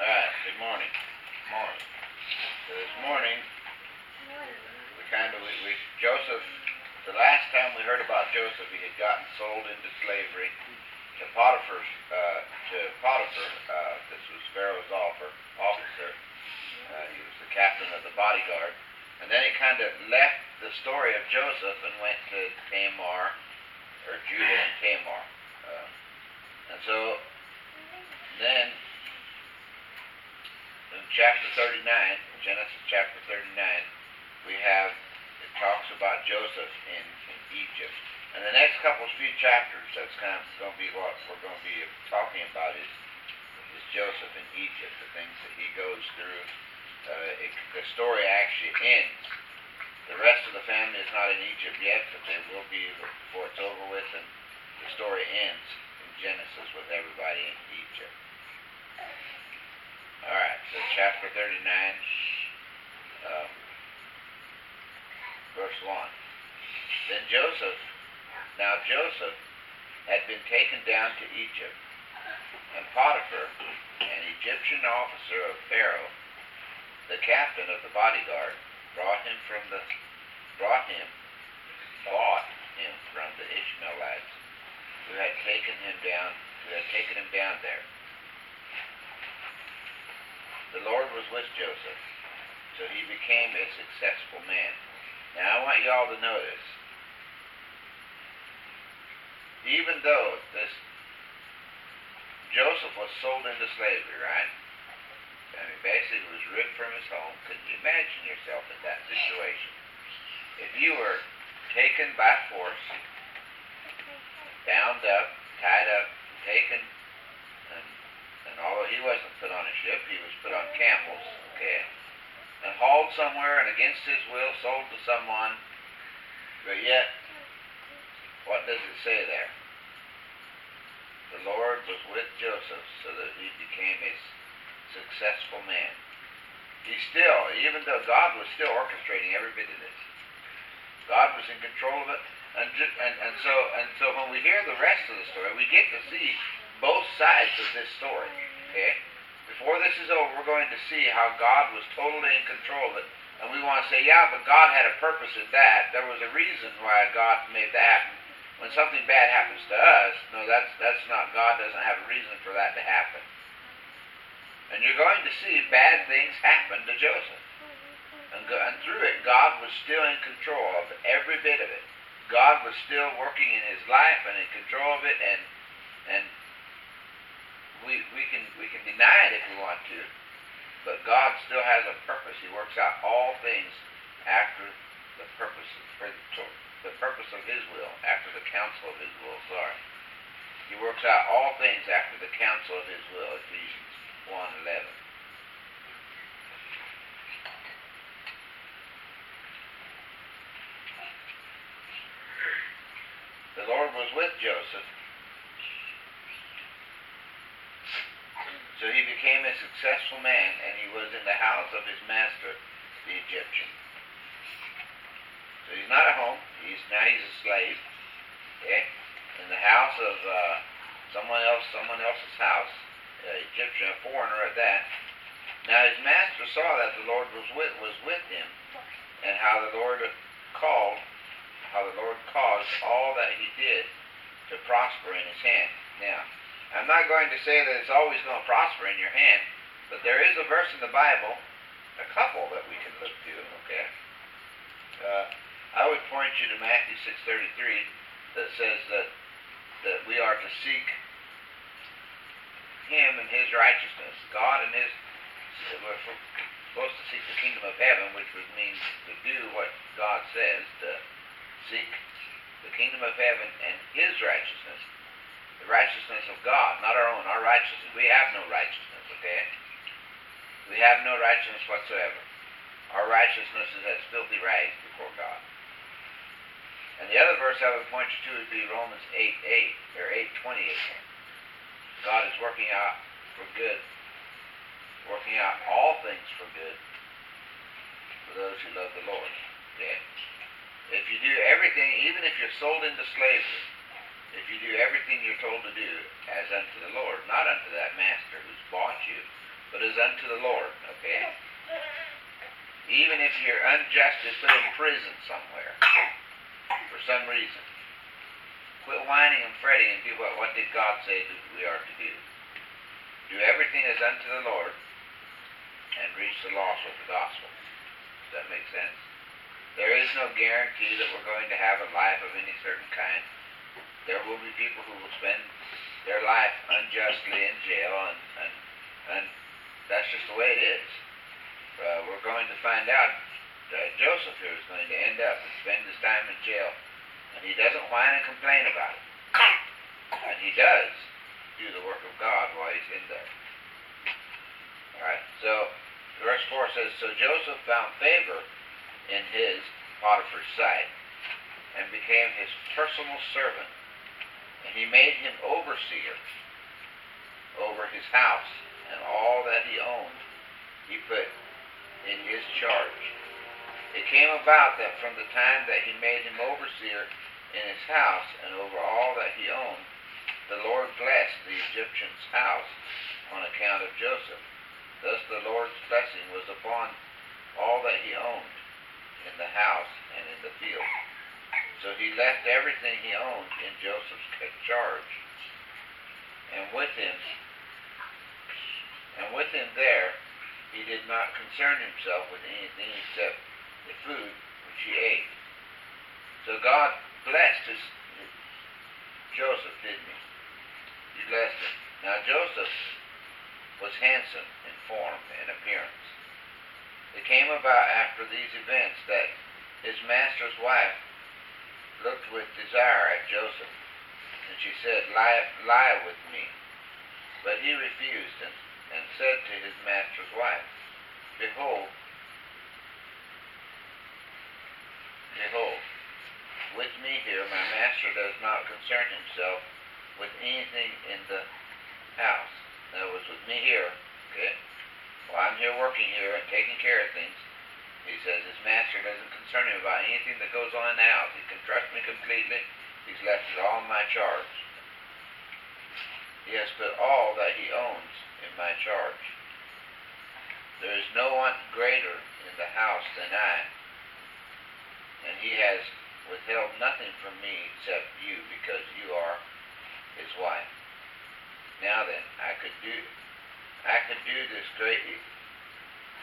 Alright, good morning. Morning. So this morning, Joseph, the last time we heard about Joseph, he had gotten sold into slavery to Potiphar. This was Pharaoh's officer. He was the captain of the bodyguard. And then he kind of left the story of Joseph and went to Tamar, or Judah and Tamar. And so then in chapter 39, Genesis chapter 39, it talks about Joseph in Egypt. And the next few chapters, that's kind of going to be what we're going to be talking about is Joseph in Egypt, the things that he goes through. The story actually ends. The rest of the family is not in Egypt yet, but they will be before it's over with, and the story ends in Genesis with everybody in Egypt. Alright, so chapter 39, verse 1. Then Joseph had been taken down to Egypt, and Potiphar, an Egyptian officer of Pharaoh, the captain of the bodyguard, bought him from the Ishmaelites who had taken him down there. The Lord was with Joseph, so he became a successful man. Now I want you all to notice, even though Joseph was sold into slavery, right? I mean, basically was ripped from his home. Could you imagine yourself in that situation? If you were taken by force, bound up, tied up, taken, and although he wasn't put on a ship, he was put on camels, okay, and hauled somewhere and against his will sold to someone, but yet, what does it say there? The Lord was with Joseph so that he became a successful man. Even though God was still orchestrating every bit of this, God was in control of it, and so when we hear the rest of the story, we get to see both sides of this story. Okay, before this is over, we're going to see how God was totally in control of it, and we want to say, yeah, but God had a purpose in that. There was a reason why God made that happen. When something bad happens to us, no, that's not. God doesn't have a reason for that to happen. And you're going to see bad things happen to Joseph. And through it, God was still in control of every bit of it. God was still working in his life and in control of it, and we can deny it if we want to, but God still has a purpose. He works out all things after the purpose of his will, after the counsel of his will, He works out all things after the counsel of his will, Ephesians 1:11. The Lord was with Joseph, so he became a successful man, and he was in the house of his master, the Egyptian. So he's not at home. He's a slave. Okay? In the house of someone else's house, Egyptian, a foreigner at that. Now his master saw that the Lord was with him, and how the Lord caused all that he did to prosper in his hand. Now, I'm not going to say that it's always going to prosper in your hand, but there is a verse in the Bible, a couple that we can look to, okay? I would point you to Matthew 6:33 that says that we are to seek him and his righteousness. God and we're supposed to seek the kingdom of heaven, which would mean to do what God says, to seek the kingdom of heaven and his righteousness. The righteousness of God, not our own, our righteousness. We have no righteousness, okay? We have no righteousness whatsoever. Our righteousness is as filthy rags before God. And the other verse I would point you to would be Romans 8:8, or 8:28. God is working out for good, working out all things for good for those who love the Lord, okay? If you do everything, even if you're sold into slavery, if you do everything you're told to do as unto the Lord, not unto that master who's bought you, but as unto the Lord, okay? Even if you're unjustly put in prison somewhere for some reason, quit whining and fretting and do what did God say that we are to do? Do everything as unto the Lord and reach the lost with the gospel. Does that make sense? There is no guarantee that we're going to have a life of any certain kind. There will be people who will spend their life unjustly in jail, and that's just the way it is. We're going to find out Joseph here is going to end up and spend his time in jail, and he doesn't whine and complain about it. And he does do the work of God while he's in there. Alright, so verse 4 says, So Joseph found favor in his Potiphar's sight, and became his personal servant, and he made him overseer over his house, and all that he owned he put in his charge. It came about that from the time that he made him overseer in his house and over all that he owned, the Lord blessed the Egyptian's house on account of Joseph. Thus the Lord's blessing was upon all that he owned in the house and in the field. So he left everything he owned in Joseph's charge, and with him there he did not concern himself with anything except the food which he ate. So God blessed Joseph, didn't he? He blessed him. Now Joseph was handsome in form and appearance. It came about after these events that his master's wife looked with desire at Joseph, and she said, Lie with me. But he refused, and said to his master's wife, Behold, with me here my master does not concern himself with anything in the house. In other words, with me here, okay? While I'm here working here and taking care of things, he says his master doesn't concern him about anything that goes on in the house. He can trust me completely. He's left it all in my charge. He has put all that he owns in my charge. There is no one greater in the house than I, and he has withheld nothing from me except you, because you are his wife. Now then, I could do this great evil.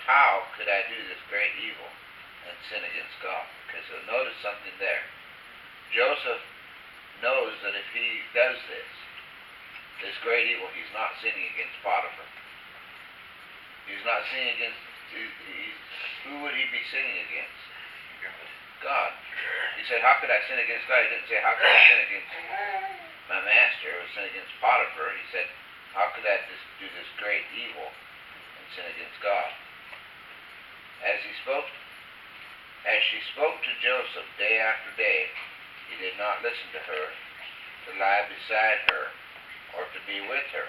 How could I do this great evil and sin against God? Okay, so notice something there. Joseph knows that if he does this great evil, he's not sinning against Potiphar. He's not sinning against, who would he be sinning against? God. He said, how could I sin against God? He didn't say, how could I sin against my master or sin against Potiphar? He said, how could I do this great evil and sin against God? As she spoke to Joseph day after day, he did not listen to her, to lie beside her, or to be with her.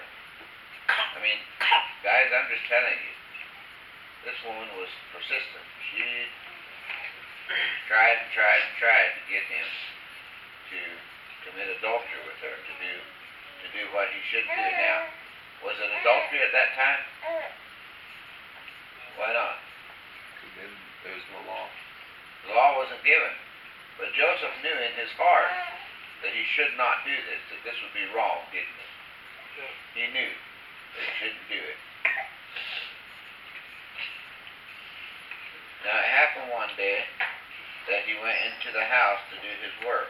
I mean, guys, I'm just telling you, this woman was persistent. She tried to get him to commit adultery with her, to do what he should do. Now, was it adultery at that time? Why not? Then there's no law. The law wasn't given. But Joseph knew in his heart that he should not do this, that this would be wrong, didn't he? He knew that he shouldn't do it. Now it happened one day that he went into the house to do his work,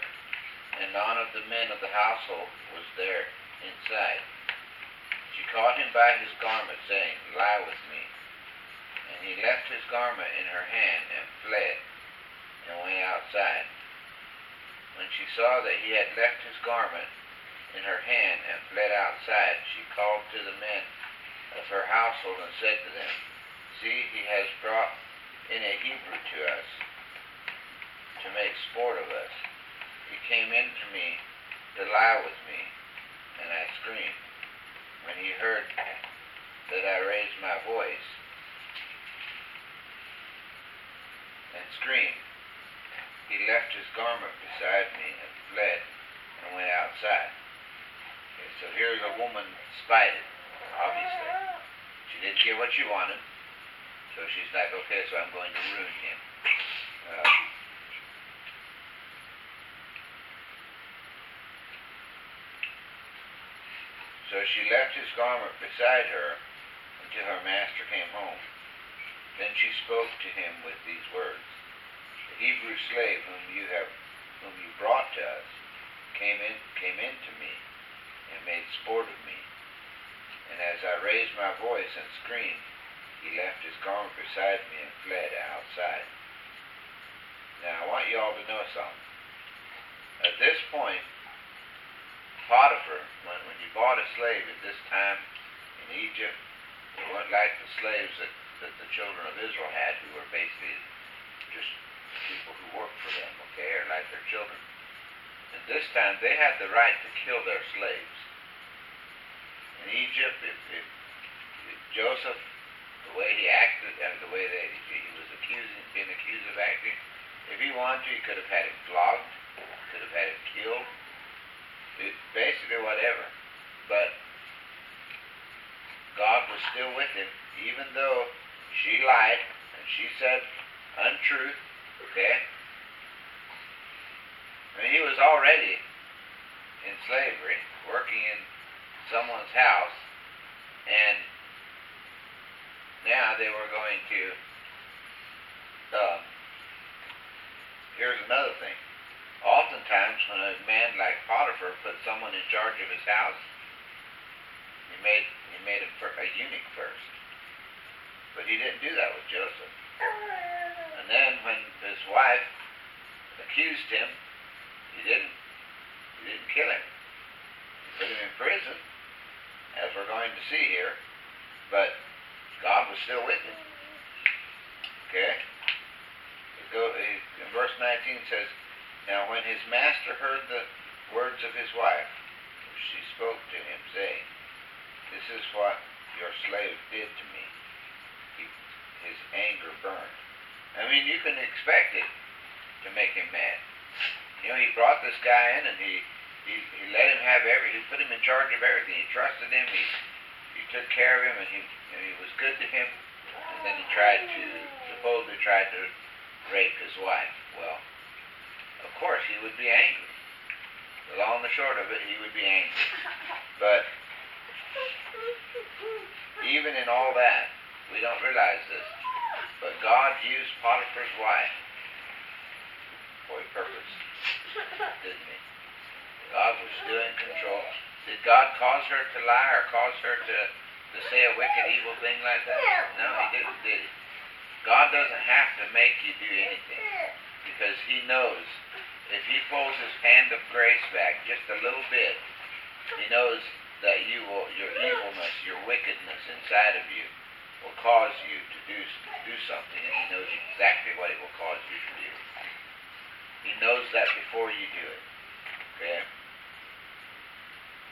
and none of the men of the household was there inside. She caught him by his garment, saying, Lie with me. And he left his garment in her hand and fled, and went outside. When she saw that he had left his garment in her hand and fled outside, she called to the men of her household and said to them, See, he has brought in a Hebrew to us, to make sport of us. He came in to me to lie with me, and I screamed. When he heard that I raised my voice and screamed, he left his garment beside me and fled and went outside. Okay, so here's a woman spited, obviously. She didn't get what she wanted, so she's like, okay, so I'm going to ruin him. So she left his garment beside her until her master came home. Then she spoke to him with these words: "The Hebrew slave whom you brought to us came in to me and made sport of me. And as I raised my voice and screamed, he left his garment beside me and fled outside." Now I want you all to know something. At this point, Potiphar, when you bought a slave at this time in Egypt, it wasn't like the slaves that the children of Israel had, who were basically just people who worked for them, okay, or like their children. At this time, they had the right to kill their slaves. In Egypt, if Joseph, the way he acted, and the way that he was being accused of acting, if he wanted to, he could have had him flogged, could have had him killed, basically whatever. But God was still with him, even though she lied and she said untruth, okay? I mean, he was already in slavery, working in someone's house, and now they were going to, here's another thing. Oftentimes, when a man like Potiphar put someone in charge of his house, he made him a eunuch first. But he didn't do that with Joseph. And then when his wife accused him, he didn't kill him. He put him in prison, as we're going to see here, but God was still with him. Okay? In verse 19 says, "Now when his master heard the words of his wife, she spoke to him, saying, 'This is what your slave did to me.' His anger burned." I mean, you can expect it to make him mad. You know, he brought this guy in and he let him have he put him in charge of everything. He trusted him, he took care of him, and he was good to him. And then he supposedly tried to rape his wife. Well, of course he would be angry. The long and the short of it, he would be angry. But even in all that, we don't realize this, but God used Potiphar's wife for a purpose, didn't he? God was still in control. Did God cause her to lie or cause her to say a wicked, evil thing like that? No, he didn't, did he? God doesn't have to make you do anything, because he knows if he pulls his hand of grace back just a little bit, he knows that your evilness, your wickedness inside of you will cause you to do something, and he knows exactly what it will cause you to do. He knows that before you do it. Okay?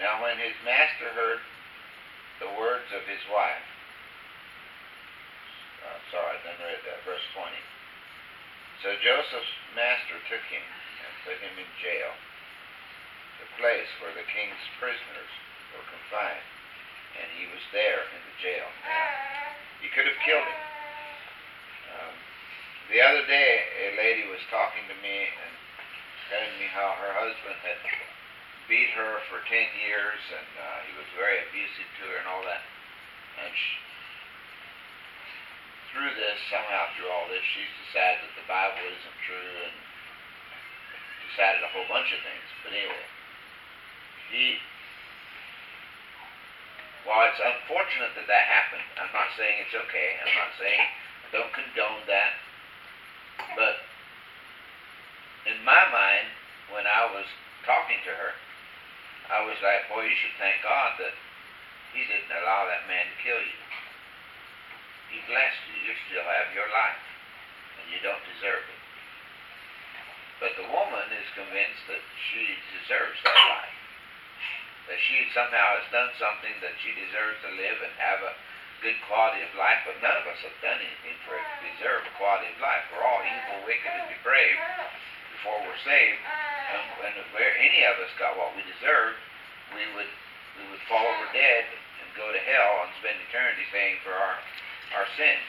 Now when his master heard the words of his wife, I didn't read that, verse 20. "So Joseph's master took him and put him in jail, the place where the king's prisoners were confined, and he was there in the jail." Now, he could have killed him. The other day, a lady was talking to me and telling me how her husband had beat her for 10 years, and he was very abusive to her and all that. And through all this, she's decided that the Bible isn't true and decided a whole bunch of things. But anyway, while it's unfortunate that happened, I'm not saying it's okay. I'm not saying I don't condone that. But in my mind, when I was talking to her, I was like, boy, you should thank God that he didn't allow that man to kill you. He blessed you. You still have your life, and you don't deserve it. But the woman is convinced that she deserves that life, that she somehow has done something that she deserves to live and have a good quality of life. But none of us have done anything for it to deserve a quality of life. We're all evil, wicked, and depraved before we're saved. And if any of us got what we deserved, we would fall over dead and go to hell and spend eternity paying for our sins.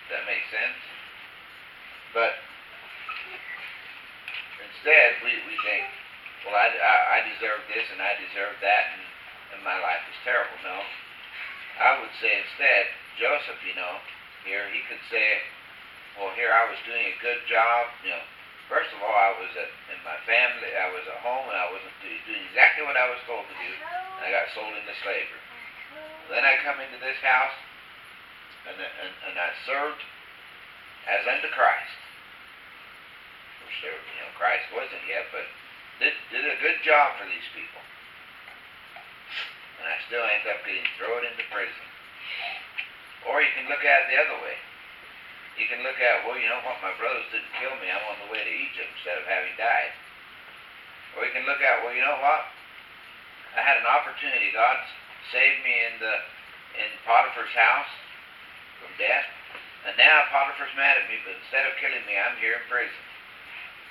Does that make sense? But instead, we think, well, I deserve this and I deserve that, and my life is terrible. No. I would say instead, Joseph, here he could say, well, here I was doing a good job. First of all, I was in my family, I was at home, and I wasn't doing exactly what I was told to do, and I got sold into slavery. Then I come into this house, and I served as unto Christ. Which Christ wasn't yet, but did a good job for these people. And I still end up getting thrown into prison. Or you can look at it the other way. You can look at, well, you know what, my brothers didn't kill me. I'm on the way to Egypt instead of having died. Or you can look at, well, you know what, I had an opportunity. God saved me in Potiphar's house from death. And now Potiphar's mad at me, but instead of killing me, I'm here in prison.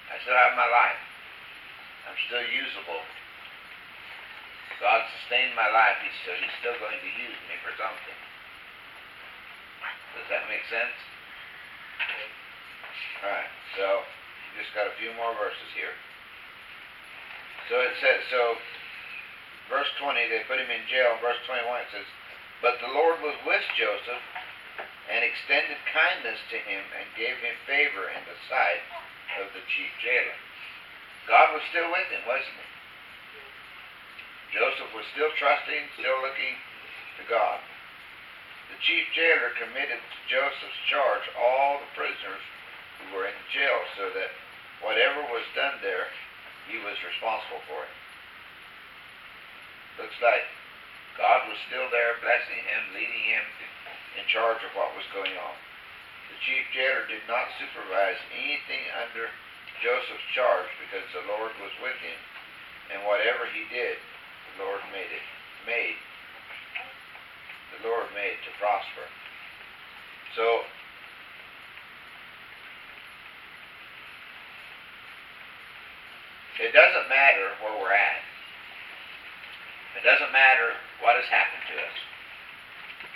I still have my life. I'm still usable. God sustained my life. He's still going to use me for something. Does that make sense? Alright, so you just got a few more verses here. So it says, verse 20, they put him in jail. Verse 21, it says, but the Lord was with Joseph and extended kindness to him and gave him favor in the sight of the chief jailer. God was still with him, wasn't he? Joseph was still trusting, still looking to God. The chief jailer committed to Joseph's charge all the prisoners who were in jail, so that whatever was done there, he was responsible for it. Looks like God was still there, blessing him, leading him in charge of what was going on. The chief jailer did not supervise anything under Joseph's charge because the Lord was with him, and whatever he did, the Lord made to prosper. So it doesn't matter where we're at. It doesn't matter what has happened to us.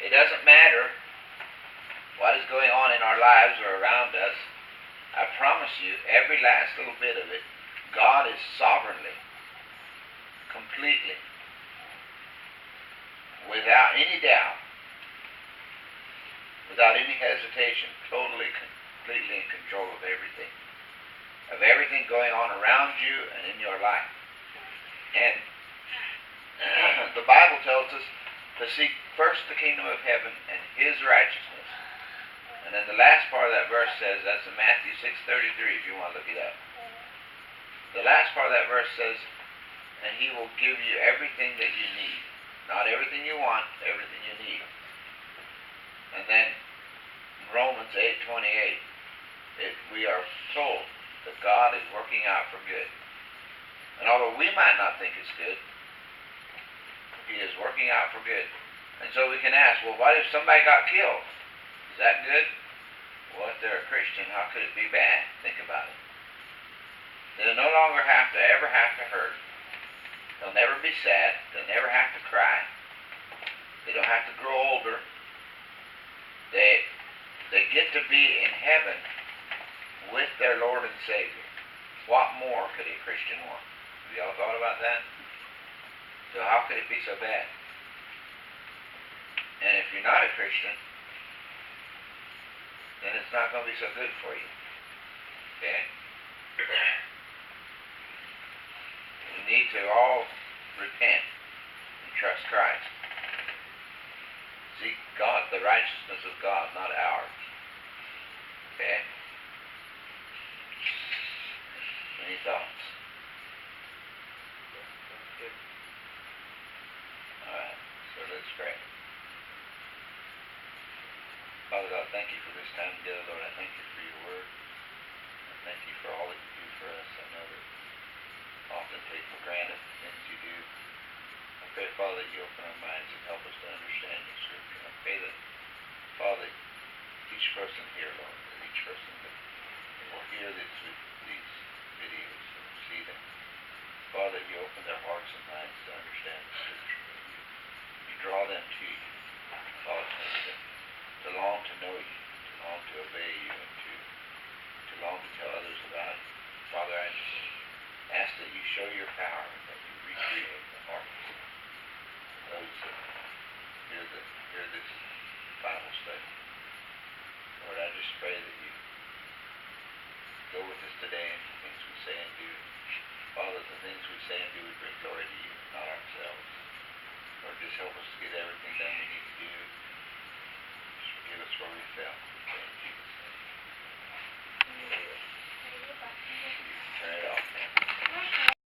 It doesn't matter what is going on in our lives or around us. I promise you, every last little bit of it, God is sovereignly, completely, without any doubt, without any hesitation, totally, completely in control of everything going on around you and in your life. And the Bible tells us to seek first the kingdom of heaven and his righteousness. And then the last part of that verse says, that's in Matthew 6:33 if you want to look it up. The last part of that verse says, and he will give you everything that you need. Not everything you want, everything you need. And then in Romans 8:28, we are told that God is working out for good. And although we might not think it's good, he is working out for good. And so we can ask, well, what if somebody got killed? Is that good? Well, if they're a Christian, how could it be bad? Think about it. They'll no longer ever have to hurt. They'll never be sad. They'll never have to cry. They don't have to grow older. They get to be in heaven with their Lord and Savior. What more could a Christian want? Have y'all thought about that? So how could it be so bad? And if you're not a Christian, then it's not going to be so good for you. Okay? We need to all repent and trust Christ. Seek God, the righteousness of God, not ours. Okay? Any thoughts? Alright, so let's pray. Father God, thank you for this time together, Lord. I thank you for your word. I thank you for all that you do for us. I know that often take for granted the things you do. I pray, Father, that you open our minds and help us to understand the scripture. I pray that, Father, each person here, Lord, that each person that will hear these videos and see them, Father, you open their hearts and minds to understand the scripture. You draw them to you. Cause them to long to know you, to long to obey you, and to long to tell others about it. Father, I just ask that you show your power, that you recreate the hearts of those that hear this Bible study. Lord, I just pray that you go with us today in the things we say and do. Father, the things we say and do, we bring glory to you, not ourselves. Lord, just help us to get everything done we need to do. Just forgive us where we fell.